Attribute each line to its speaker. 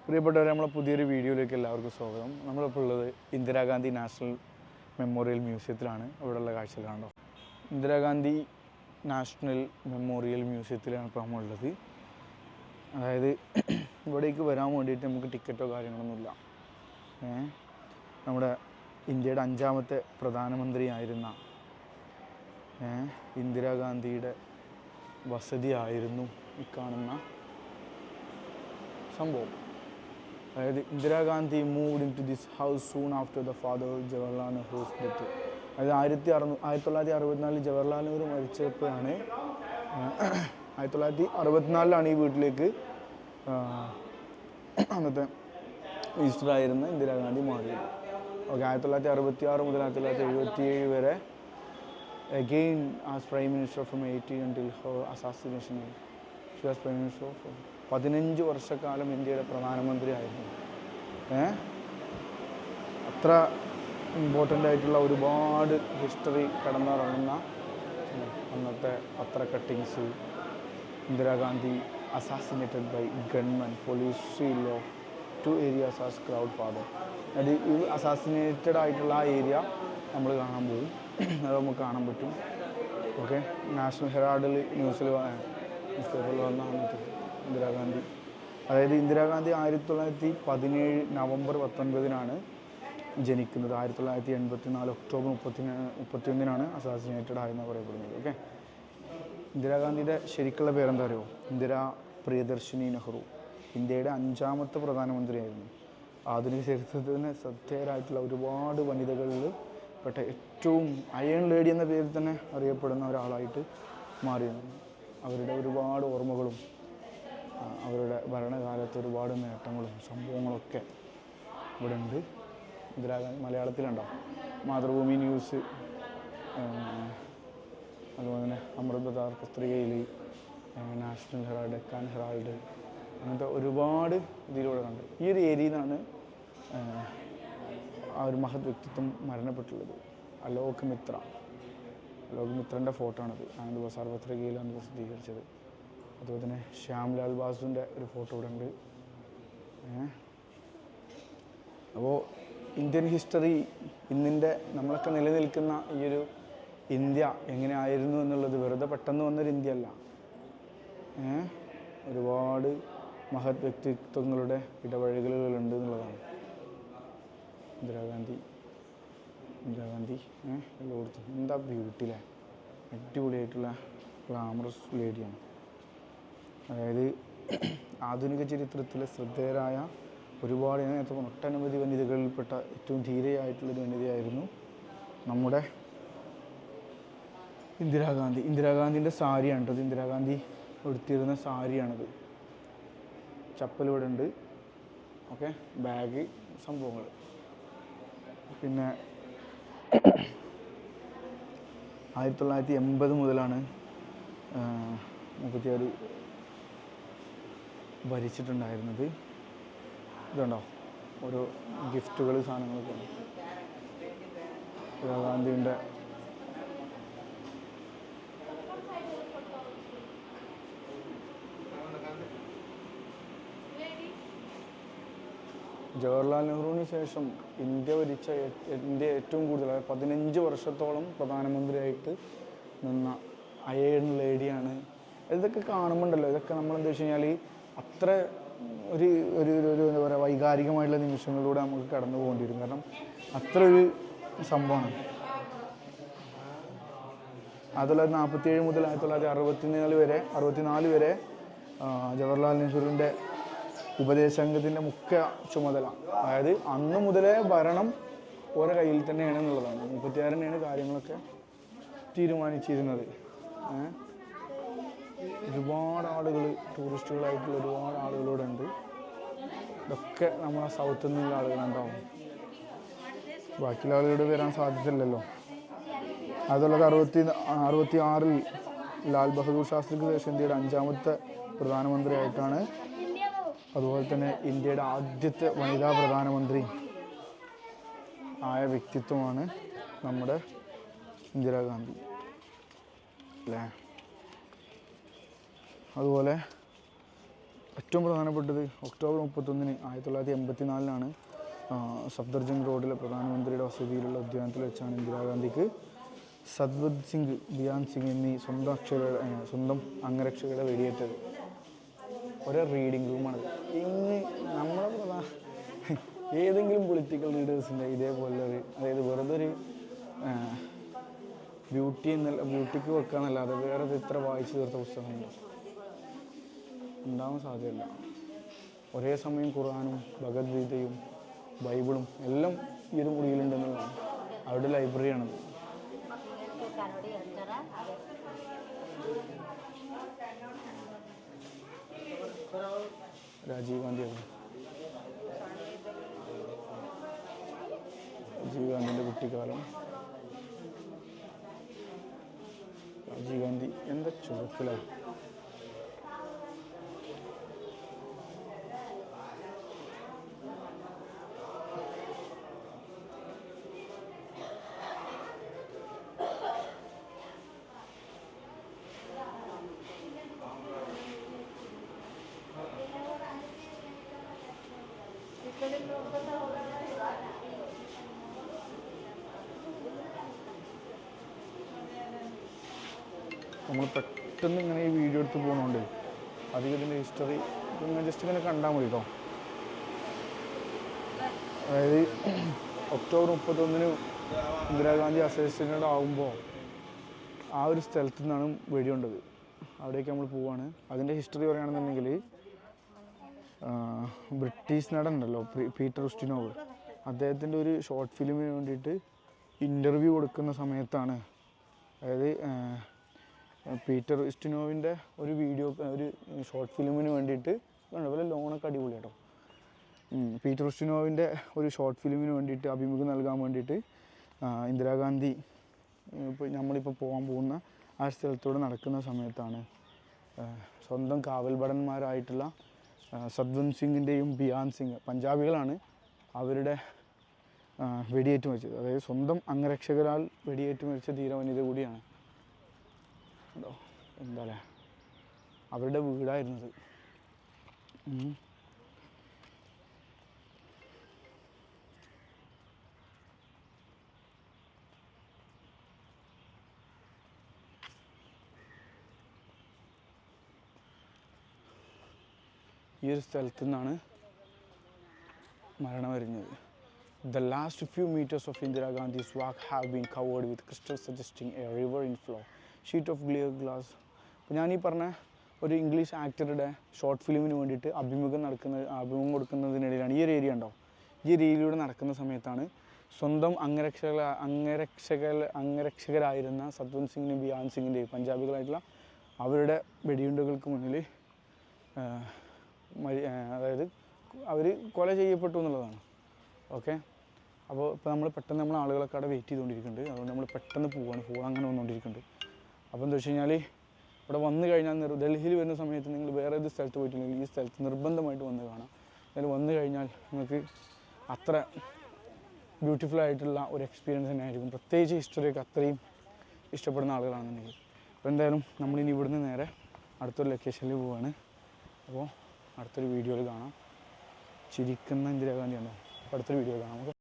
Speaker 1: പ്രിയപ്പെട്ടവരെ, നമ്മളെ പുതിയൊരു വീഡിയോയിലേക്ക് എല്ലാവർക്കും സ്വാഗതം. നമ്മളിപ്പോൾ ഉള്ളത് ഇന്ദിരാഗാന്ധി നാഷണൽ മെമ്മോറിയൽ മ്യൂസിയത്തിലാണ്. ഇവിടെയുള്ള കാഴ്ചകൾ കണ്ടോ. ഇന്ദിരാഗാന്ധി നാഷണൽ മെമ്മോറിയൽ മ്യൂസിയത്തിലാണ് ഇപ്പോൾ നമ്മളുള്ളത്. അതായത് ഇവിടേക്ക് വരാൻ വേണ്ടിയിട്ട് നമുക്ക് ടിക്കറ്റോ കാര്യങ്ങളൊന്നുമില്ല. നമ്മുടെ ഇന്ത്യയുടെ 5ാമത്തെ പ്രധാനമന്ത്രിയായിരുന്ന ഇന്ദിരാഗാന്ധിയുടെ വസതിയായിരുന്നു ഈ കാണുന്ന സംഭവം. അതായത് Indira Gandhi moved in to this house soon after the father Jawaharlal Nehru's death. അതായത് 1964 ജവഹർലാൽ നെഹ്റു മരിച്ചപ്പോഴാണ് 1964 ഈ വീട്ടിലേക്ക് അന്നത്തെ മിനിസ്റ്ററായിരുന്ന ഇന്ദിരാഗാന്ധി മാറിയത്. ഓക്കെ, 1966 മുതൽ 1977 വരെ again as Prime Minister from 80 until her assassination. She was Prime Minister for 15 വർഷക്കാലം ഇന്ത്യയുടെ പ്രധാനമന്ത്രിയായിരുന്നു. അത്ര ഇമ്പോർട്ടൻ്റ് ആയിട്ടുള്ള ഒരുപാട് ഹിസ്റ്ററി കടന്നിറങ്ങുന്ന അന്നത്തെ പത്ര cuttings. Indira Gandhi assassinated by ഗൺമൻ, police seal of 2 areas as crowd father. അത് ഈ അസാസിനേറ്റഡ് ആയിട്ടുള്ള ആ ഏരിയ നമ്മൾ കാണാൻ പോകും. അത് നമുക്ക് കാണാൻ പറ്റും. ഓക്കെ, നാഷണൽ ഹെറാൾഡിൽ ന്യൂസിൽ വന്ന ഇന്ദിരാഗാന്ധി. അതായത് ഇന്ദിരാഗാന്ധി 1917 നവംബർ 19 ജനിക്കുന്നത്. 1984 ഒക്ടോബർ 31 അസാസിനേറ്റഡ് ആയെന്ന് പറയപ്പെടുന്നത്. ഓക്കെ, ഇന്ദിരാഗാന്ധിയുടെ ശരിക്കുള്ള പേരെന്താ അറിയോ? ഇന്ദിരാ പ്രിയദർശിനി നെഹ്റു. ഇന്ത്യയുടെ 5ാമത്തെ പ്രധാനമന്ത്രിയായിരുന്നു. ആധുനിക ചരിത്രത്തിൽ തന്നെ ശ്രദ്ധേയരായിട്ടുള്ള ഒരുപാട് വനിതകളിൽ പെട്ട ഏറ്റവും അയൺ ലേഡി എന്ന പേരിൽ തന്നെ അറിയപ്പെടുന്ന ഒരാളായിട്ട് മാറിയിരുന്നു. അവരുടെ ഒരുപാട് ഓർമ്മകളും അവരുടെ ഭരണകാലത്ത് ഒരുപാട് നേട്ടങ്ങളും സംഭവങ്ങളൊക്കെ ഇവിടെ ഉണ്ട്. ഇന്ദിരാഗാന്ധി മലയാളത്തിലുണ്ടാവും. മാതൃഭൂമി ന്യൂസ്, അതുപോലെ തന്നെ അമൃതധാർ പത്രികയിൽ, നാഷണൽ ഹെറാൾഡ്, ഡെക്കാൻ ഹെറാൾഡ്, അങ്ങനത്തെ ഒരുപാട് ഇതിലൂടെ കണ്ട്. ഈ ഒരു ഏരിയയിൽ നിന്നാണ് ആ ഒരു മഹത് വ്യക്തിത്വം മരണപ്പെട്ടുള്ളത്. അലോക് മിത്രൻ്റെ ഫോട്ടോ ആണത്. ആനന്ദ് ബസാർ പത്രികയിലാണ് പ്രസിദ്ധീകരിച്ചത്. അതുപോലെ തന്നെ ശ്യാംലാൽ ബാസുവിൻ്റെ ഒരു ഫോട്ടോ ഇവിടെ ഉണ്ട്. അപ്പോൾ ഇന്ത്യൻ ഹിസ്റ്ററി, ഇന്നിൻ്റെ നമ്മളൊക്കെ നിലനിൽക്കുന്ന ഈ ഒരു ഇന്ത്യ എങ്ങനെയായിരുന്നു എന്നുള്ളത് വെറുതെ പെട്ടെന്ന് വന്നൊരു ഇന്ത്യ അല്ല. ഒരുപാട് മഹത് വ്യക്തിത്വങ്ങളുടെ ഇടപഴകലുകളുണ്ട് എന്നുള്ളതാണ്. ഇന്ദിരാഗാന്ധി എല്ലായിടത്തും എന്താ ബ്യൂട്ടിയിലെ അടിപൊളിയായിട്ടുള്ള ഗ്ലാമറസ് ലേഡിയാണ്. അതായത് ആധുനിക ചരിത്രത്തിലെ ശ്രദ്ധേയരായ ഒരുപാട് ഒട്ടനവധി വനിതകളിൽപ്പെട്ട ഏറ്റവും ധീരയായിട്ടുള്ളൊരു വനിതയായിരുന്നു നമ്മുടെ ഇന്ദിരാഗാന്ധി. ഇന്ദിരാഗാന്ധിൻ്റെ സാരിയാണിട്ടത്. ഇന്ദിരാഗാന്ധി ഉടുത്തിരുന്ന സാരിയാണിത്. ചപ്പൽ ഇവിടെ ഉണ്ട്. ഓക്കെ, ബാഗ്, സംഭവങ്ങൾ. പിന്നെ 1980 മുതലാണ് മുപ്പത്തിയാറ് ഭരിച്ചിട്ടുണ്ടായിരുന്നത്. ഇതുണ്ടോ ഓരോ ഗിഫ്റ്റുകൾ, സാധനങ്ങളൊക്കെ ഉണ്ട്. ഇന്ദിരാഗാന്ധിയുടെ ജവഹർലാൽ നെഹ്റുവിന് ശേഷം ഇന്ത്യ ഏറ്റവും കൂടുതൽ 15 വർഷത്തോളം പ്രധാനമന്ത്രിയായിട്ട് നിന്ന അയൺ ലേഡിയാണ്. ഇതൊക്കെ കാണുമ്പോണ്ടല്ലോ, ഇതൊക്കെ നമ്മളെന്താ വെച്ച് കഴിഞ്ഞാൽ അത്ര ഒരു എന്താ പറയുക, വൈകാരികമായിട്ടുള്ള നിമിഷങ്ങളിലൂടെ നമുക്ക് കടന്നു പോകേണ്ടി വരും. കാരണം അത്ര ഒരു സംഭവമാണ്. 1947 മുതൽ 1964 വരെ ജവഹർലാൽ നെഹ്റുവിൻ്റെ ഉപദേശാംഗത്തിൻ്റെ മുഖ്യ ചുമതല. അതായത് അന്ന് മുതലേ ഭരണം ഓരോ കയ്യിൽ തന്നെയാണ് എന്നുള്ളതാണ്. 36 കാര്യങ്ങളൊക്കെ തീരുമാനിച്ചിരുന്നത്. ഒരുപാട് ആളുകൾ, ടൂറിസ്റ്റുകളായിട്ടുള്ള ഒരുപാട് ആളുകളിവിടെ ഉണ്ട്. ഇതൊക്കെ നമ്മളെ സൗത്തിൽ നിന്നുള്ള ആളുകളുണ്ടാവും. ബാക്കിയുള്ള ആളുകളുടെ വരാൻ സാധ്യതയില്ലല്ലോ. 1966 ലാൽ ബഹദൂർ ശാസ്ത്രിക്ക് ശേഷം ഇന്ത്യയുടെ 5ാമത്തെ പ്രധാനമന്ത്രിയായിട്ടാണ്, അതുപോലെ തന്നെ ഇന്ത്യയുടെ ആദ്യത്തെ വനിതാ പ്രധാനമന്ത്രി ആയ വ്യക്തിത്വമാണ് നമ്മുടെ ഇന്ദിരാഗാന്ധി അല്ലേ. അതുപോലെ ഏറ്റവും പ്രധാനപ്പെട്ടത് ഒക്ടോബർ 31 1984 സഫ്ദർജംഗ് റോഡിലെ പ്രധാനമന്ത്രിയുടെ വസതിയിലുള്ള ഉദ്യാനത്തിൽ വെച്ചാണ് ഇന്ദിരാഗാന്ധിക്ക് സത്വന്ത് സിംഗ്, ബിയാൻ സിംഗ് എന്നീ സ്വന്തം അംഗരക്ഷകരുടെ വെടിയേറ്റത്. ഒരേ റീഡിംഗ് റൂമാണ്. ഇന്ന് നമ്മളെ ഏതെങ്കിലും പൊളിറ്റിക്കൽ ലീഡേഴ്സിൻ്റെ ഇതേപോലെ അതായത് വെറുതെ ഒരു ബ്യൂട്ടിക്ക് വെക്കാന്നല്ലാതെ വേറെ ഇത്ര വായിച്ചു തീർത്ത പുസ്തകങ്ങൾ ഉണ്ടാവാൻ സാധ്യമല്ല. ഒരേ സമയം ഖുർആനും ഭഗവത്ഗീതയും ബൈബിളും എല്ലാം ഈ ഒരു മുറിയിലുണ്ടെന്നുള്ളതാണ്. അവരുടെ ലൈബ്രറിയാണത്. രാജീവ് ഗാന്ധിയാണ്. രാജീവ് ഗാന്ധിൻ്റെ കുട്ടിക്കാലം. രാജീവ് ഗാന്ധി എന്താ ചുവക്കിലാണ്. നമ്മൾ പെട്ടെന്ന് ഇങ്ങനെ ഈ വീഡിയോ എടുത്ത് പോകുന്നുണ്ട്. അധികം ഇതിൻ്റെ ഹിസ്റ്ററി ഇങ്ങനെ ജസ്റ്റ് ഇങ്ങനെ കണ്ടാൽ മതി കേട്ടോ. അതായത് ഒക്ടോബർ 31 ഇന്ദിരാഗാന്ധി അസോസിയേറ്റഡ് ആകുമ്പോൾ ആ ഒരു സ്ഥലത്തു നിന്നാണ് വെടിയുണ്ടത്. അവിടേക്ക് നമ്മൾ പോവാണ്. അതിൻ്റെ ഹിസ്റ്ററി പറയുകയാണെന്നുണ്ടെങ്കിൽ ബ്രിട്ടീഷ് നടൻ ഉണ്ടല്ലോ പീറ്റർ ഉസ്റ്റിനോവ്, അദ്ദേഹത്തിൻ്റെ ഒരു ഷോർട്ട് ഫിലിമിന് വേണ്ടിയിട്ട് ഇൻ്റർവ്യൂ കൊടുക്കുന്ന സമയത്താണ്, അതായത് പീറ്റർ ഉസ്റ്റിനോവിൻ്റെ ഒരു ഷോർട്ട് ഫിലിമിന് വേണ്ടിയിട്ട് അതുപോലെ ലോണൊക്കെ അടിപൊളി കേട്ടോ. പീറ്റർ ഉസ്റ്റിനോവിൻ്റെ ഒരു ഷോർട്ട് ഫിലിമിന് വേണ്ടിയിട്ട് അഭിമുഖം നൽകാൻ വേണ്ടിയിട്ട് ഇന്ദിരാഗാന്ധി നമ്മളിപ്പോൾ പോകാൻ പോകുന്ന ആ സ്ഥലത്തൂടെ നടക്കുന്ന സമയത്താണ് സ്വന്തം കാവൽഭടന്മാരായിട്ടുള്ള സത്വന്ത് സിംഗിൻ്റെയും ബിയാൻ സിംഗ്, പഞ്ചാബികളാണ്, അവരുടെ വെടിയേറ്റ് മരിച്ചത്. അതായത് സ്വന്തം അംഗരക്ഷകരാൽ വെടിയേറ്റ് മരിച്ച ധീരവനിത കൂടിയാണ്. ഉണ്ടോ എന്താ പറയുക, അവരുടെ വീടായിരുന്നത്. ഈ ഒരു സ്ഥലത്തു നിന്നാണ് മരണം വരുന്നത്. The last few meters of Indira Gandhi's walk have been covered with crystals suggesting a river in flow. Sheet of clear glass. അപ്പോൾ ഞാൻ ഈ പറഞ്ഞ ഒരു ഇംഗ്ലീഷ് ആക്ടറുടെ ഷോർട്ട് ഫിലിമിന് വേണ്ടിയിട്ട് അഭിമുഖം കൊടുക്കുന്നതിനിടയിലാണ് ഈ ഒരു ഏരിയ ഉണ്ടാവും. ഈ ഒരു ഏരിയയിലൂടെ നടക്കുന്ന സമയത്താണ് സ്വന്തം അംഗരക്ഷകരായിരുന്ന സത്വന്ത് സിംഗിൻ്റെയും ബിയാൻ സിംഗിൻ്റെയും പഞ്ചാബികളായിട്ടുള്ള അവരുടെ വെടിയുണ്ടകൾക്ക് മുന്നിൽ അതായത് അവർ കൊല ചെയ്യപ്പെട്ടു എന്നുള്ളതാണ്. ഓക്കെ, അപ്പോൾ ഇപ്പോൾ നമ്മൾ പെട്ടെന്ന് ആളുകളൊക്കെ അവിടെ വെയിറ്റ് ചെയ്തുകൊണ്ടിരിക്കുന്നുണ്ട്. അതുകൊണ്ട് നമ്മൾ പെട്ടെന്ന് പോവാണ്. അങ്ങനെ വന്നുകൊണ്ടിരിക്കുന്നുണ്ട്. അപ്പോൾ എന്താ വെച്ച് കഴിഞ്ഞാൽ ഇവിടെ വന്നു കഴിഞ്ഞാൽ ഡൽഹിയിൽ വരുന്ന സമയത്ത് നിങ്ങൾ വേറെ ഏത് സ്ഥലത്ത് പോയിട്ടുണ്ടെങ്കിൽ ഈ സ്ഥലത്ത് നിർബന്ധമായിട്ട് വന്ന് കാണാം. അതിൽ വന്നു കഴിഞ്ഞാൽ നിങ്ങൾക്ക് അത്ര ബ്യൂട്ടിഫുൾ ആയിട്ടുള്ള ഒരു എക്സ്പീരിയൻസ് തന്നെ ആയിരിക്കും. പ്രത്യേകിച്ച് ഹിസ്റ്ററിയൊക്കെ അത്രയും ഇഷ്ടപ്പെടുന്ന ആളുകളാണെന്നുണ്ടെങ്കിൽ. അപ്പോൾ എന്തായാലും നമ്മളിനി ഇവിടുന്ന് നേരെ അടുത്തൊരു ലൊക്കേഷനിൽ പോവുകയാണ്. അപ്പോൾ അടുത്തൊരു വീഡിയോയിൽ കാണാം. ചിരിക്കുന്ന ഇന്ദിരാഗാന്ധി ഉണ്ടോ? അപ്പോൾ അടുത്തൊരു വീഡിയോ കാണാം.